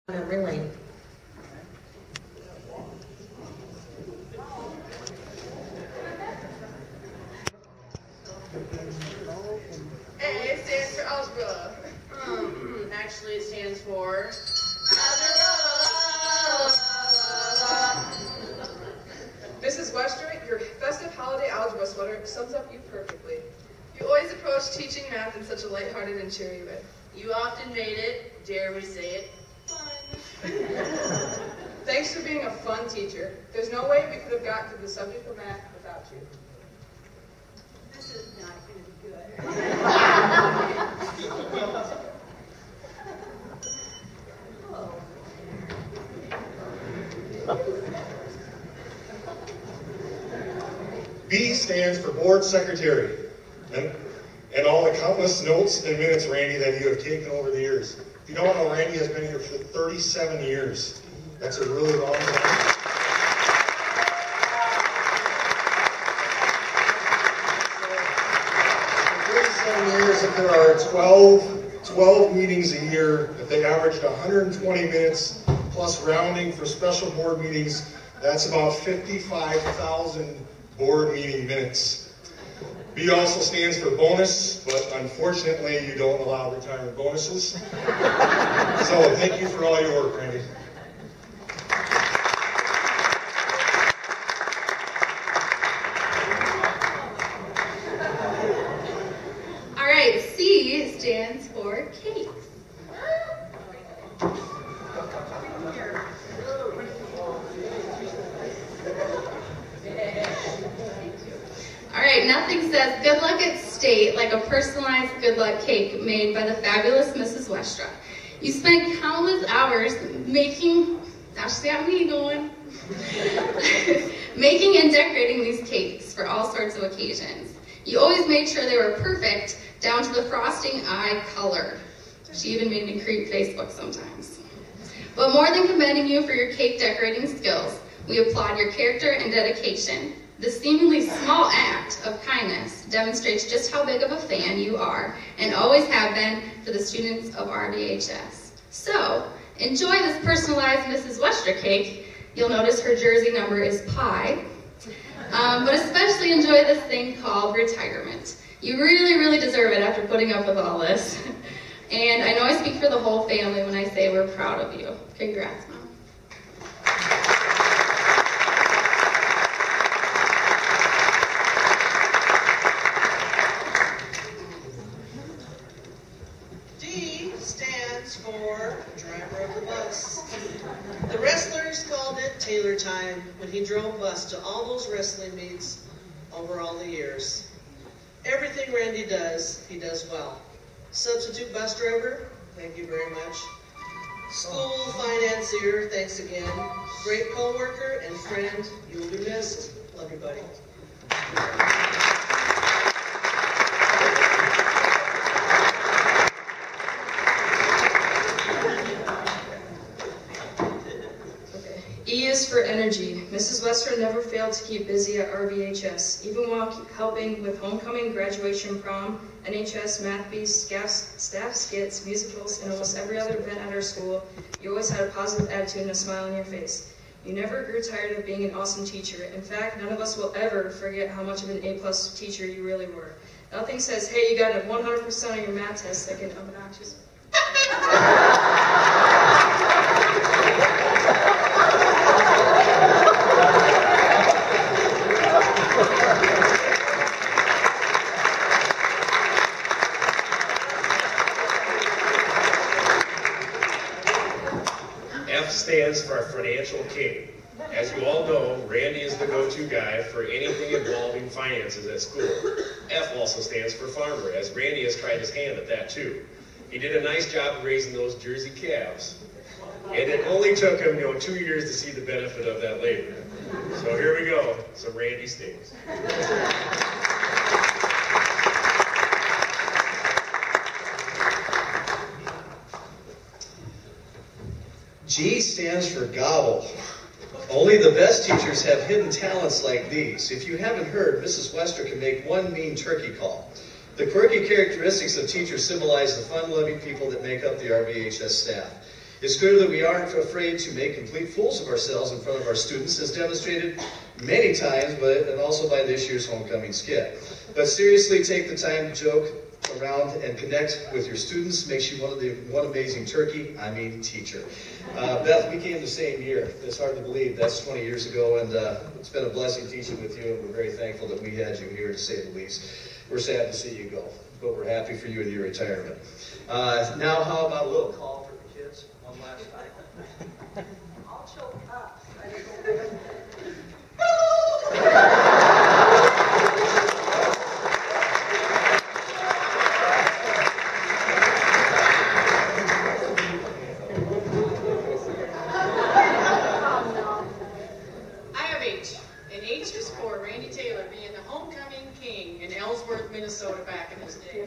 Memory lane. A stands for algebra. Actually, it stands for algebra. Mrs. Westra, your festive holiday algebra sweater sums up you perfectly. You always approach teaching math in such a lighthearted and cheery way. You often made it, dare we say it, fun. Thanks for being a fun teacher. There's no way we could have gotten to the subject of math without you. This is not going to be good. B stands for Board Secretary, and all the countless notes and minutes, Randy, that you have taken over the years. If you don't know, Randy has been here for 37 years. That's a really long time. Years, if there are 12 meetings a year, if they averaged 120 minutes plus rounding for special board meetings, that's about 55,000 board meeting minutes. B also stands for bonus, but unfortunately you don't allow retirement bonuses. So thank you for all your work, Randy. C stands for cakes. Alright, nothing says good luck at state like a personalized good luck cake made by the fabulous Mrs. Westra. You spent countless hours making, gosh, got me going, making and decorating these cakes for all sorts of occasions. You always made sure they were perfect, down to the frosting eye color. She even made me creep Facebook sometimes. But more than commending you for your cake decorating skills, we applaud your character and dedication. This seemingly small act of kindness demonstrates just how big of a fan you are and always have been for the students of RVHS. So, enjoy this personalized Mrs. Westra cake. You'll notice her jersey number is pi. But especially enjoy this thing called retirement. You really, really deserve it after putting up with all this. And I know I speak for the whole family when I say we're proud of you. Congrats, Mom. D stands for driver of the bus. The wrestlers called it Taylor time when he drove bus to all those wrestling meets over all the years. Everything Randy does, he does well. Substitute bus driver, thank you very much. School financier, thanks again. Great co-worker and friend, you will be missed. Love you, buddy. E is for energy. Mrs. Westra never failed to keep busy at RVHS, even while helping with homecoming, graduation, prom, NHS, math beasts, staff skits, musicals, and almost every other event at our school. You always had a positive attitude and a smile on your face. You never grew tired of being an awesome teacher. In fact, none of us will ever forget how much of an A+ teacher you really were. Nothing says, hey, you got a 100% on your math test that can obnoxious. F stands for our financial king. As you all know, Randy is the go-to guy for anything involving finances at school. F also stands for farmer, as Randy has tried his hand at that too. He did a nice job of raising those Jersey calves. And it only took him, 2 years to see the benefit of that labor. So here we go, some Randy stings. G stands for gobble. Only the best teachers have hidden talents like these. If you haven't heard, Mrs. Westra can make one mean turkey call. The quirky characteristics of teachers symbolize the fun-loving people that make up the RVHS staff. It's clear that we aren't afraid to make complete fools of ourselves in front of our students, as demonstrated many times, and also by this year's homecoming skit. But seriously, take the time to joke around and connect with your students makes you one amazing teacher. Beth, we came the same year. It's hard to believe. That's 20 years ago, and it's been a blessing teaching with you, and we're very thankful that we had you here, to say the least. We're sad to see you go, but we're happy for you in your retirement. Now, how about a little call for the kids one last time? I'll choke up. Minnesota back in his day.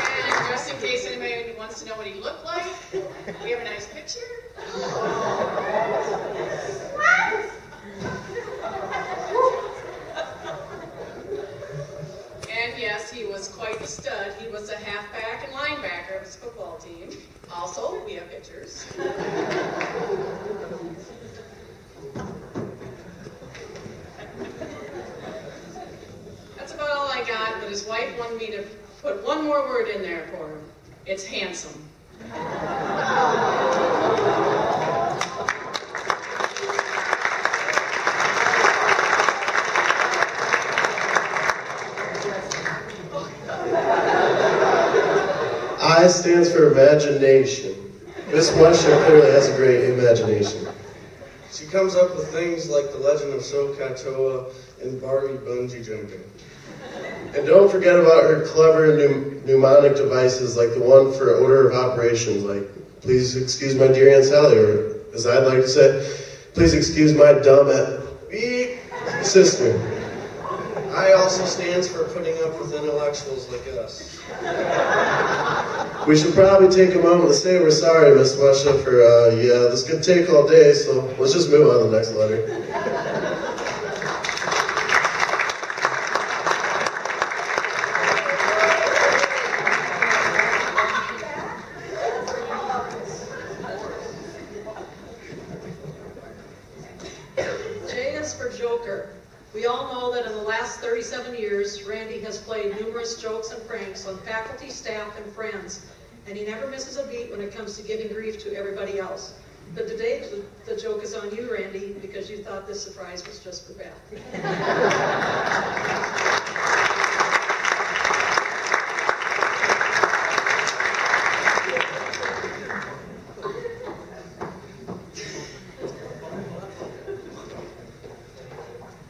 And just in case anybody wants to know what he looked like, we have a nice picture. And yes, he was quite the stud. He was a halfback and linebacker of his football team. Also, we have pictures. That's about all I got, but his wife wanted me to put one more word in there for him. It's handsome. I stands for imagination. Miss Westra clearly has a great imagination. She comes up with things like the legend of Sokotoa and Barbie bungee jumping. And don't forget about her clever mnemonic devices like the one for order of operations, like, please excuse my dear Aunt Sally, or as I'd like to say, please excuse my dumb beep sister. I also stands for putting up with intellectuals like us. We should probably take a moment to say we're sorry, Miss Westra, for, this could take all day, so let's just move on to the next letter. J is for Joker. We all know that in the last 37 years, Randy has played numerous jokes and pranks on faculty, staff, and friends, and he never misses a beat when it comes to giving grief to everybody else. But today, the joke is on you, Randy, because you thought this surprise was just for Beth.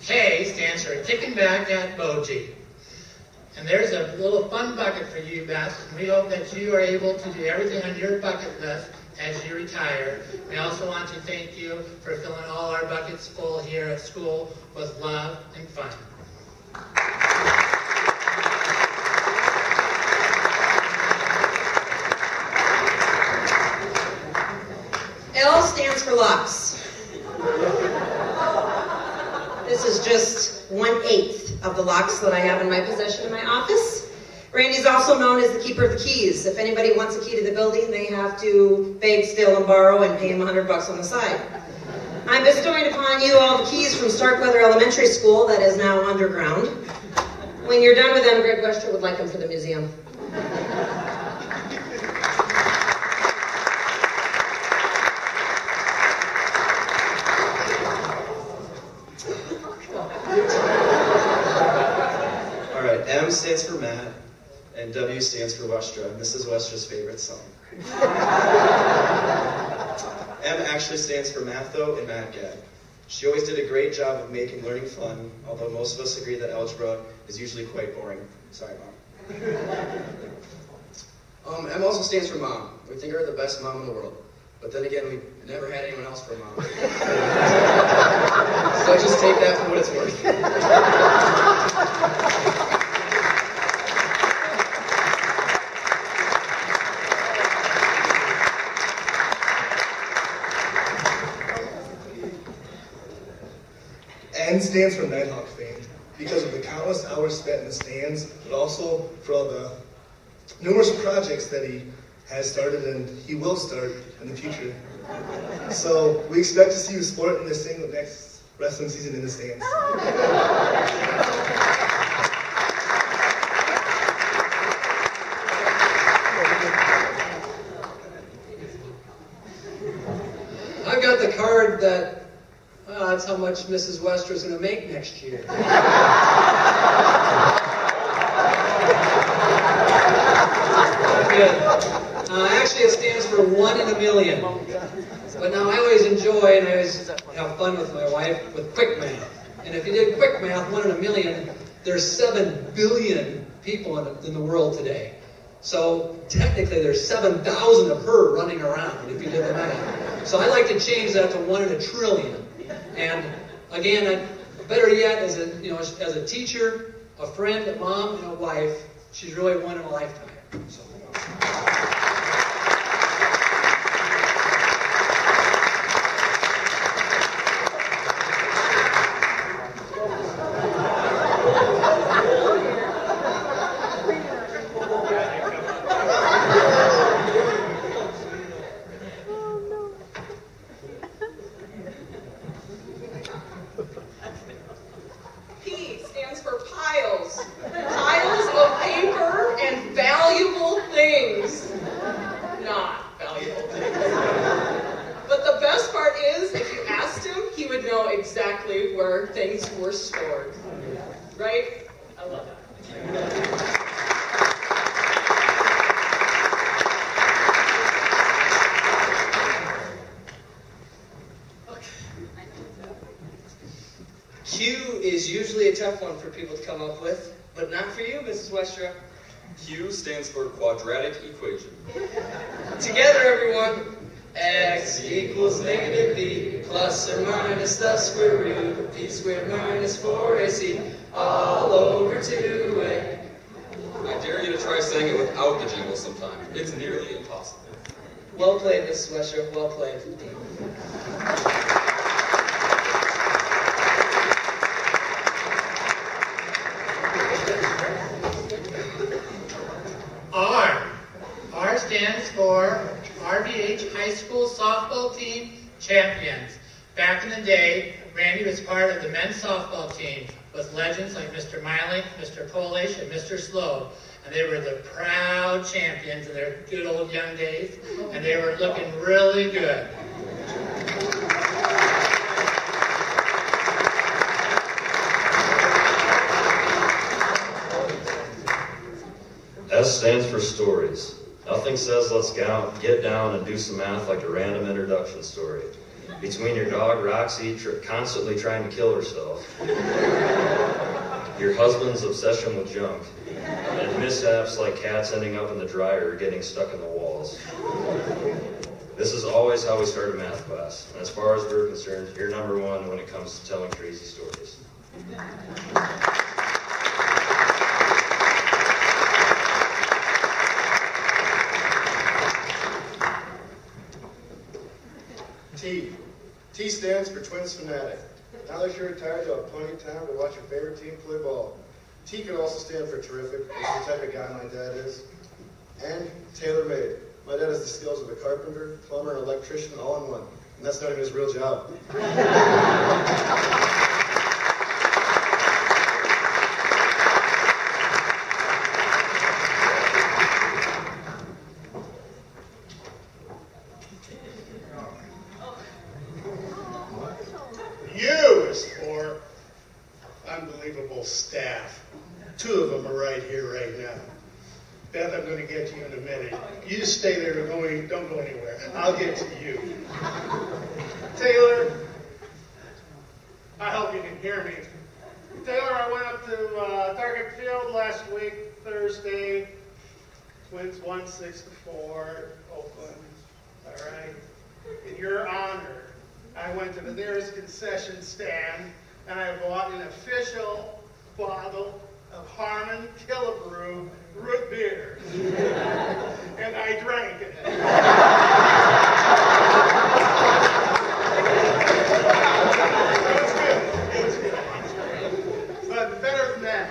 K stands for Kicking Back at Boji. And there's a little fun bucket for you, Beth. We hope that you are able to do everything on your bucket list as you retire. We also want to thank you for filling all our buckets full here at school with love and fun. L stands for locks. This is just 1/8 of the locks that I have in my possession in my office. Randy's also known as the keeper of the keys. If anybody wants a key to the building, they have to beg, steal, and borrow and pay him $100 on the side. I'm bestowing upon you all the keys from Starkweather Elementary School that is now underground. When you're done with them, Greg Westra would like them for the museum. M stands for Matt, and W stands for Westra, Mrs. Westra's favorite song. M actually stands for Math, though, and Math Gag. She always did a great job of making learning fun, although most of us agree that algebra is usually quite boring. Sorry, Mom. M also stands for Mom. We think her the best mom in the world. But then again, we never had anyone else for a mom. So just take that for what it's worth. N stands for Nighthawk fame because of the countless hours spent in the stands, but also for all the numerous projects that he has started and he will start in the future. So we expect to see you sporting this thing the next wrestling season in the stands. I've got the card that, well, that's how much Mrs. Westra is going to make next year. Actually, it stands for 1 in a million. But now I always enjoy and I always have fun with my wife with quick math. And if you did quick math, 1 in a million, there's 7 billion people in the world today. So technically there's 7,000 of her running around if you did the math. So I like to change that to 1 in a trillion. And again, better yet, as a teacher, a friend, a mom, and a wife, she's really one in a lifetime. So. P stands for piles. Piles of paper and valuable things. Not valuable things. But the best part is, if you asked him, he would know exactly where things were stored. Right? I love that. Q is usually a tough one for people to come up with, but not for you, Mrs. Westra. Q stands for quadratic equation. Together, everyone. X equals negative b plus or minus the square root of p squared minus 4ac all over 2a. I dare you to try saying it without the jingle sometime. It's nearly impossible. Well played, Mrs. Westra. Well played. R stands for RVH High School Softball Team Champions. Back in the day, Randy was part of the men's softball team with legends like Mr. Miley, Mr. Polish, and Mr. Slow. And they were the proud champions in their good old young days, and they were looking really good. S stands for stories. Nothing says let's get down and do some math like a random introduction story. Between your dog Roxy constantly trying to kill herself, your husband's obsession with junk, and mishaps like cats ending up in the dryer or getting stuck in the walls. This is always how we start a math class. And as far as we're concerned, you're number one when it comes to telling crazy stories. T. T stands for Twins Fanatic. Now that you're retired, you'll have plenty of time to watch your favorite team play ball. T can also stand for terrific, which is the type of guy my dad is. And tailor-made. My dad has the skills of a carpenter, plumber, and electrician all in one. And that's not even his real job. U is for unbelievable staff. 2 of them are right here, right now. Beth, I'm going to get to you in a minute. You just stay there, don't go anywhere. I'll get to you. Taylor, I hope you can hear me. Taylor, I went up to Target Field last week, Thursday. Twins won 6-4, Oakland. All right. In your honor, I went to the nearest concession stand and I bought an official bottle of Harmon Killebrew root beer. And I drank it. It was good. But better than that,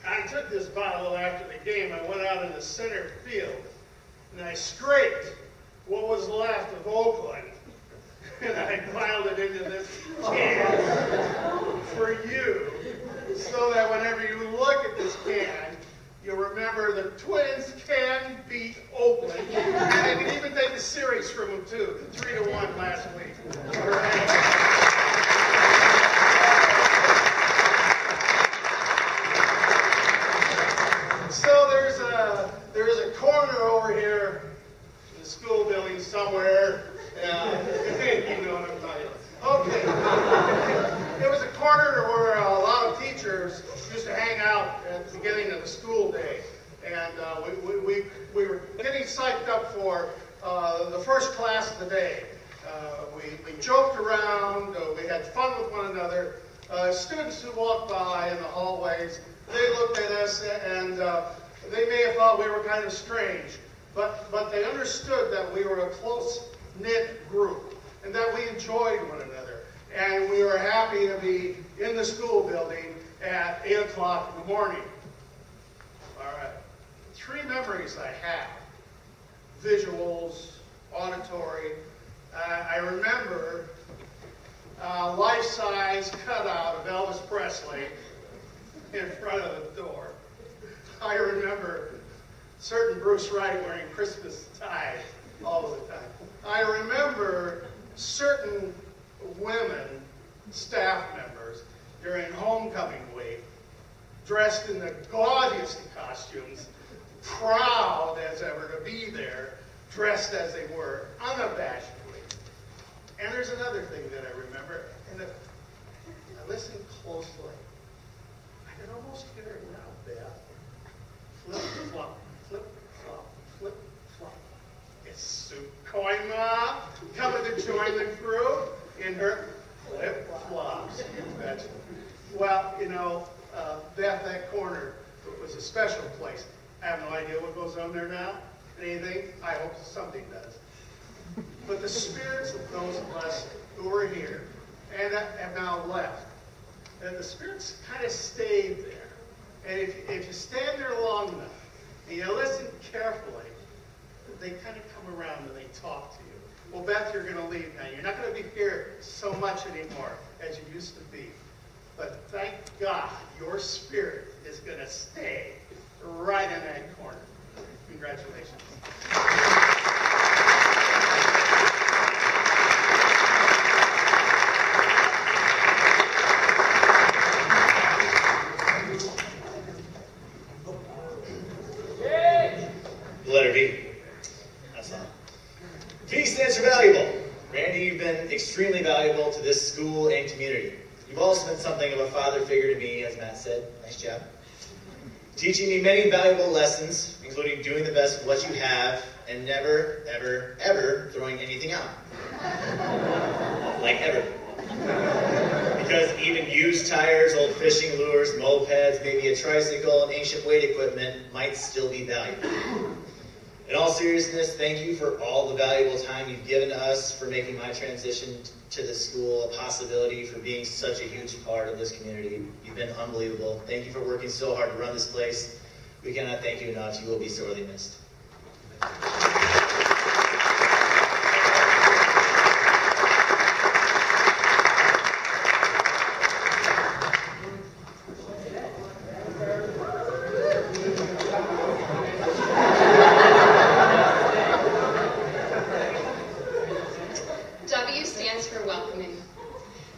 I took this bottle after the game. I went out in the center field, and I scraped what was left of Oakland, and I piled it into this can for you, so that whenever you look at this can, you'll remember the Twins can beat Oakland, and they can even take the series from them too, 3-1 last week. All right. So there's a corner over here in the school building somewhere. You know what I'm talking about. Okay. It was a corner where a lot of teachers used to hang out at the beginning of the school day. And we were getting psyched up for the first class of the day. We joked around, we had fun with one another. Students who walked by in the hallways, they looked at us and they may have thought we were kind of strange, but they understood that we were a close-knit group and that we enjoyed one another. And we were happy to be in the school building at 8 o'clock in the morning. All right. 3 memories I have: visuals, auditory. I remember a life-size cutout of Elvis Presley in front of the door. I remember certain Bruce Wright wearing Christmas tie all the time. I remember certain women, staff members, during homecoming week, dressed in the gaudiest of costumes, proud as ever to be there, dressed as they were, unabashedly. And there's another thing that I remember, and if I listen closely, I can almost hear it now, Beth. Flip-flop, flip-flop, flip-flop. It's Sue Koima coming to join the crew in her flip-flops. Well, you know, that corner was a special place. I have no idea what goes on there now. Anything? I hope something does. But the spirits of those of us who were here and have now left, and the spirits kind of stayed there. And if you stand there long enough and you listen carefully, they kind of come around and they talk to you. Well, Beth, you're going to leave now. You're not going to be here so much anymore as you used to be. But thank God your spirit is going to stay right in that corner. Congratulations. Letter V. That's all. V stands for valuable. Randy, you've been extremely valuable to this school and community. You've also been something of a father figure to me, as Matt said. Nice job. Teaching me many valuable lessons, including doing the best with what you have and never, ever, ever throwing anything out. Like ever. Because even used tires, old fishing lures, mopeds, maybe a tricycle, and ancient weight equipment might still be valuable. In all seriousness, thank you for all the valuable time you've given us, for making my transition to the school a possibility, for being such a huge part of this community. You've been unbelievable. Thank you for working so hard to run this place. We cannot thank you enough. You will be sorely missed. W stands for welcoming.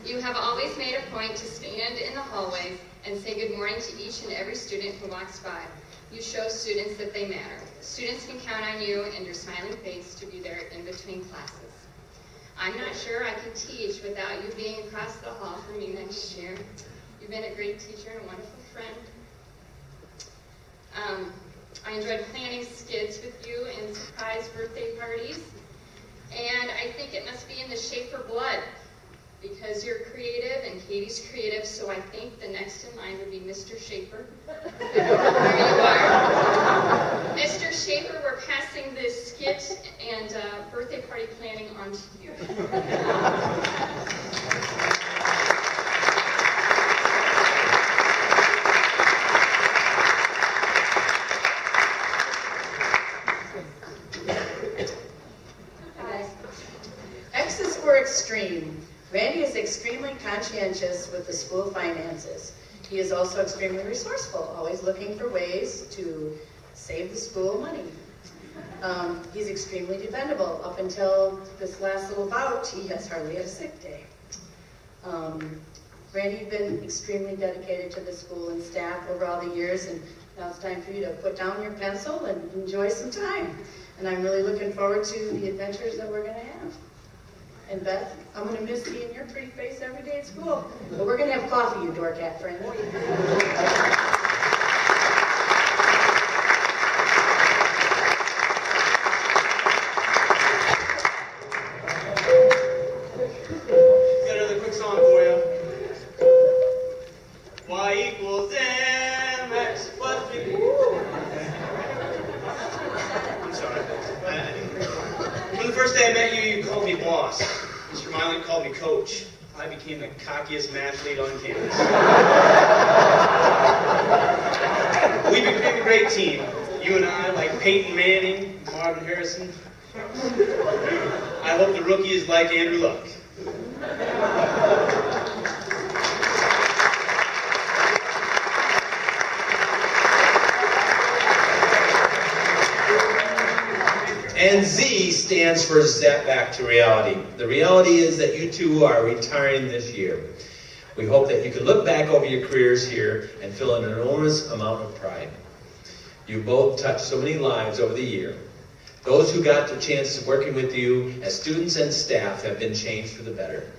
You have always made a point to stand in the hallways and say good morning to each and every student who walks by. You show students that they matter. Students can count on you and your smiling face to be there in between classes. I'm not sure I can teach without you being across the hall from me next year. You've been a great teacher and a wonderful friend. I enjoyed planning skits with you and surprise birthday parties. And I think it must be in the Schaefer blood, because you're creative and Katie's creative, so I think the next in line would be Mr. Schaefer. There you are. Mr. Schaefer, we're passing this skit and birthday party planning on to you. conscientious with the school finances. He is also extremely resourceful, always looking for ways to save the school money. He's extremely dependable. Up until this last little bout, he has hardly had a sick day. Randy's been extremely dedicated to the school and staff over all the years, and now it's time for you to put down your pencil and enjoy some time. And I'm really looking forward to the adventures that we're going to have. And Beth, I'm going to miss seeing your pretty face every day at school. But we're going to have coffee, you doorcat friend. Got another quick song for you. Y equals mx plus b. I'm sorry. From the first day I met you, you called me boss. Mr. Milan called me coach. I became the cockiest match lead on campus. We became a great team. You and I, like Peyton Manning, Marvin Harrison. I hope the rookie is like Andrew Luck. And Z stands for Zap Back to Reality. The reality is that you two are retiring this year. We hope that you can look back over your careers here and feel an enormous amount of pride. You both touched so many lives over the year. Those who got the chance of working with you as students and staff have been changed for the better.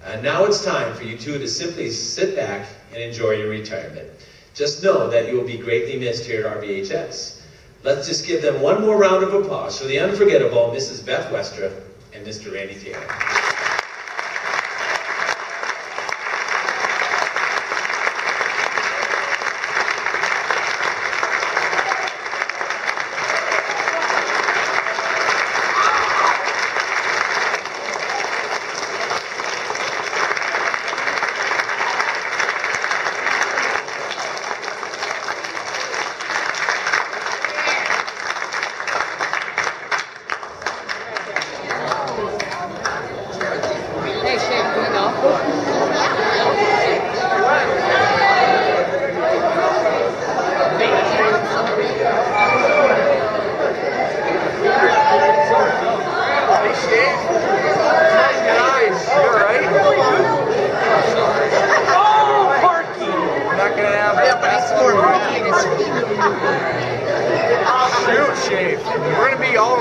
And now it's time for you two to simply sit back and enjoy your retirement. Just know that you will be greatly missed here at RVHS. Let's just give them one more round of applause for the unforgettable Mrs. Beth Westra and Mr. Randy Taylor. Shoot, Shave. We're going to be all